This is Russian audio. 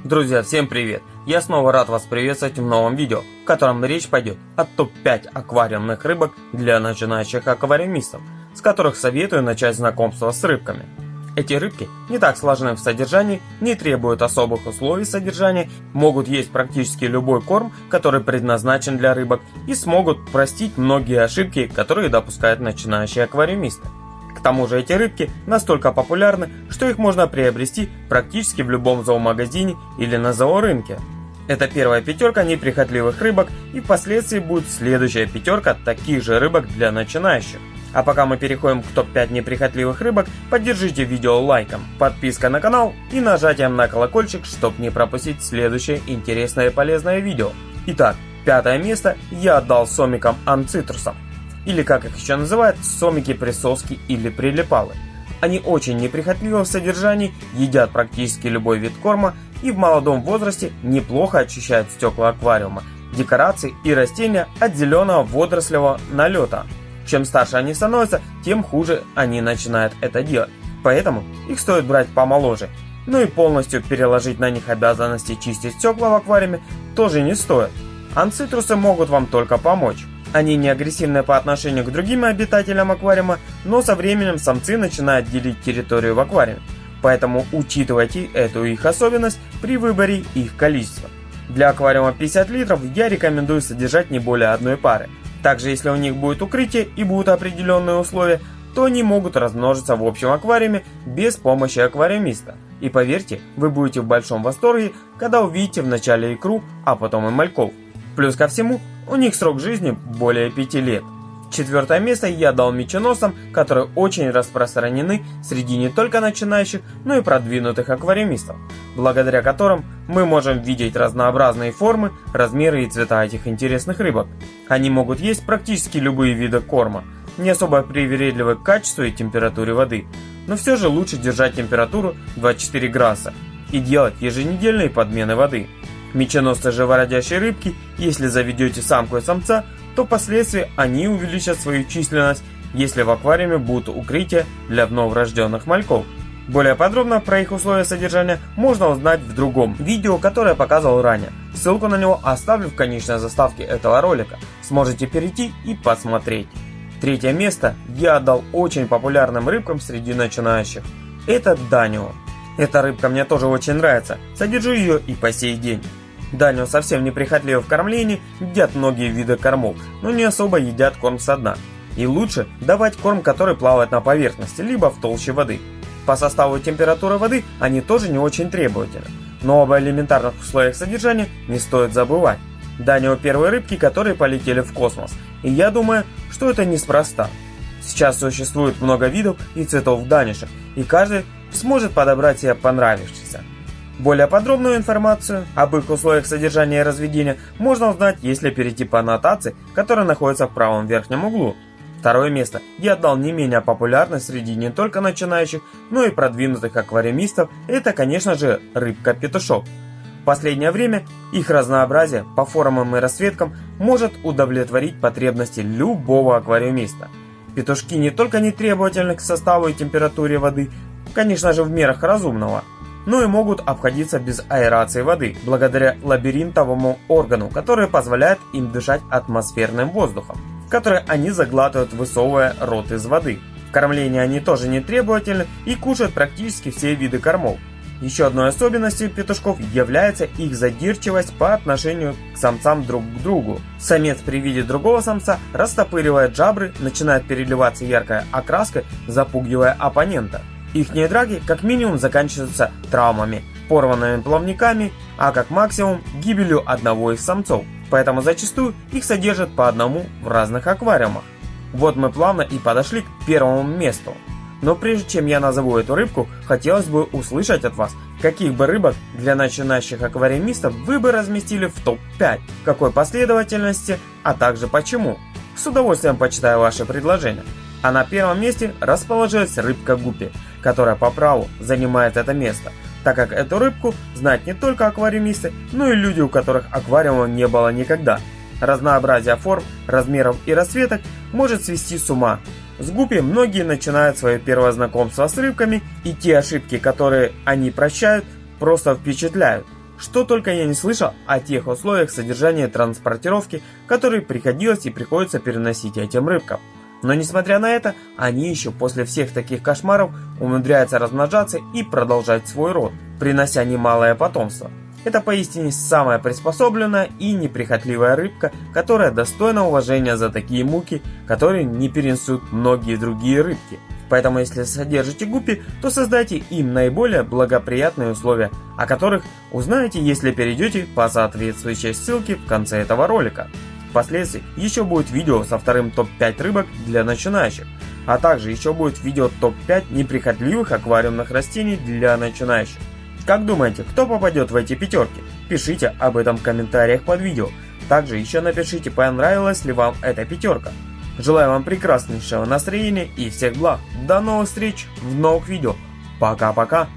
Друзья, всем привет! Я снова рад вас приветствовать в новом видео, в котором речь пойдет о топ-5 аквариумных рыбок для начинающих аквариумистов, с которых советую начать знакомство с рыбками. Эти рыбки не так сложны в содержании, не требуют особых условий содержания, могут есть практически любой корм, который предназначен для рыбок, и смогут простить многие ошибки, которые допускают начинающие аквариумисты. К тому же эти рыбки настолько популярны, что их можно приобрести практически в любом зоомагазине или на зоорынке. Это первая пятерка неприхотливых рыбок, и впоследствии будет следующая пятерка таких же рыбок для начинающих. А пока мы переходим к топ-5 неприхотливых рыбок, поддержите видео лайком, подпиской на канал и нажатием на колокольчик, чтобы не пропустить следующее интересное и полезное видео. Итак, пятое место я отдал сомикам анцитрусам, или как их еще называют, сомики-присоски или прилипалы. Они очень неприхотливы в содержании, едят практически любой вид корма и в молодом возрасте неплохо очищают стекла аквариума, декорации и растения от зеленого водорослевого налета. Чем старше они становятся, тем хуже они начинают это делать. Поэтому их стоит брать помоложе. Ну и полностью переложить на них обязанности чистить стекла в аквариуме тоже не стоит. Анцитрусы могут вам только помочь. Они не агрессивны по отношению к другим обитателям аквариума, но со временем самцы начинают делить территорию в аквариуме. Поэтому учитывайте эту их особенность при выборе их количества. Для аквариума 50 литров я рекомендую содержать не более одной пары. Также, если у них будет укрытие и будут определенные условия, то они могут размножиться в общем аквариуме без помощи аквариумиста. И поверьте, вы будете в большом восторге, когда увидите вначале икру, а потом и мальков. Плюс ко всему, у них срок жизни более 5 лет. Четвертое место я дал меченосам, которые очень распространены среди не только начинающих, но и продвинутых аквариумистов, благодаря которым мы можем видеть разнообразные формы, размеры и цвета этих интересных рыбок. Они могут есть практически любые виды корма, не особо привередливы к качеству и температуре воды, но все же лучше держать температуру 24 градуса и делать еженедельные подмены воды. Меченосцы живородящие рыбки, если заведете самку и самца, то впоследствии они увеличат свою численность, если в аквариуме будут укрытия для вновь рожденных мальков. Более подробно про их условия содержания можно узнать в другом видео, которое я показывал ранее. Ссылку на него оставлю в конечной заставке этого ролика. Сможете перейти и посмотреть. Третье место я отдал очень популярным рыбкам среди начинающих. Это данио. Эта рыбка мне тоже очень нравится. Содержу ее и по сей день. Данио совсем неприхотливы в кормлении, едят многие виды кормов, но не особо едят корм со дна. И лучше давать корм, который плавает на поверхности, либо в толще воды. По составу и температуре воды они тоже не очень требовательны, но об элементарных условиях содержания не стоит забывать. Данио первые рыбки, которые полетели в космос, и я думаю, что это неспроста. Сейчас существует много видов и цветов данишек, и каждый сможет подобрать себе понравившийся. Более подробную информацию об их условиях содержания и разведения можно узнать, если перейти по аннотации, которая находится в правом верхнем углу. Второе место я отдал не менее популярной среди не только начинающих, но и продвинутых аквариумистов, это, конечно же, рыбка-петушок. В последнее время их разнообразие по формам и расцветкам может удовлетворить потребности любого аквариумиста. Петушки не только не требовательны к составу и температуре воды, конечно же в мерах разумного, но и могут обходиться без аэрации воды, благодаря лабиринтовому органу, который позволяет им дышать атмосферным воздухом, который они заглатывают, высовывая рот из воды. В кормлении они тоже не требовательны и кушают практически все виды кормов. Еще одной особенностью петушков является их задирчивость по отношению к самцам друг к другу. Самец при виде другого самца растопыривает жабры, начинает переливаться яркой окраской, запугивая оппонента. Ихние драки как минимум заканчиваются травмами, порванными плавниками, а как максимум гибелью одного из самцов. Поэтому зачастую их содержат по одному в разных аквариумах. Вот мы плавно и подошли к первому месту. Но прежде чем я назову эту рыбку, хотелось бы услышать от вас, каких бы рыбок для начинающих аквариумистов вы бы разместили в топ-5, в какой последовательности, а также почему. С удовольствием почитаю ваши предложения. А на первом месте расположилась рыбка гуппи, которая по праву занимает это место, так как эту рыбку знают не только аквариумисты, но и люди, у которых аквариума не было никогда. Разнообразие форм, размеров и расцветок может свести с ума. С гуппи многие начинают свое первое знакомство с рыбками, и те ошибки, которые они прощают, просто впечатляют. Что только я не слышал о тех условиях содержания и транспортировки, которые приходилось и приходится переносить этим рыбкам. Но несмотря на это, они еще после всех таких кошмаров умудряются размножаться и продолжать свой род, принося немалое потомство. Это поистине самая приспособленная и неприхотливая рыбка, которая достойна уважения за такие муки, которые не перенесут многие другие рыбки. Поэтому если содержите гуппи, то создайте им наиболее благоприятные условия, о которых узнаете, если перейдете по соответствующей ссылке в конце этого ролика. Впоследствии еще будет видео со вторым топ-5 рыбок для начинающих, а также еще будет видео топ-5 неприхотливых аквариумных растений для начинающих. Как думаете, кто попадет в эти пятерки? Пишите об этом в комментариях под видео. Также еще напишите, понравилась ли вам эта пятерка. Желаю вам прекраснейшего настроения и всех благ. До новых встреч в новых видео. Пока-пока.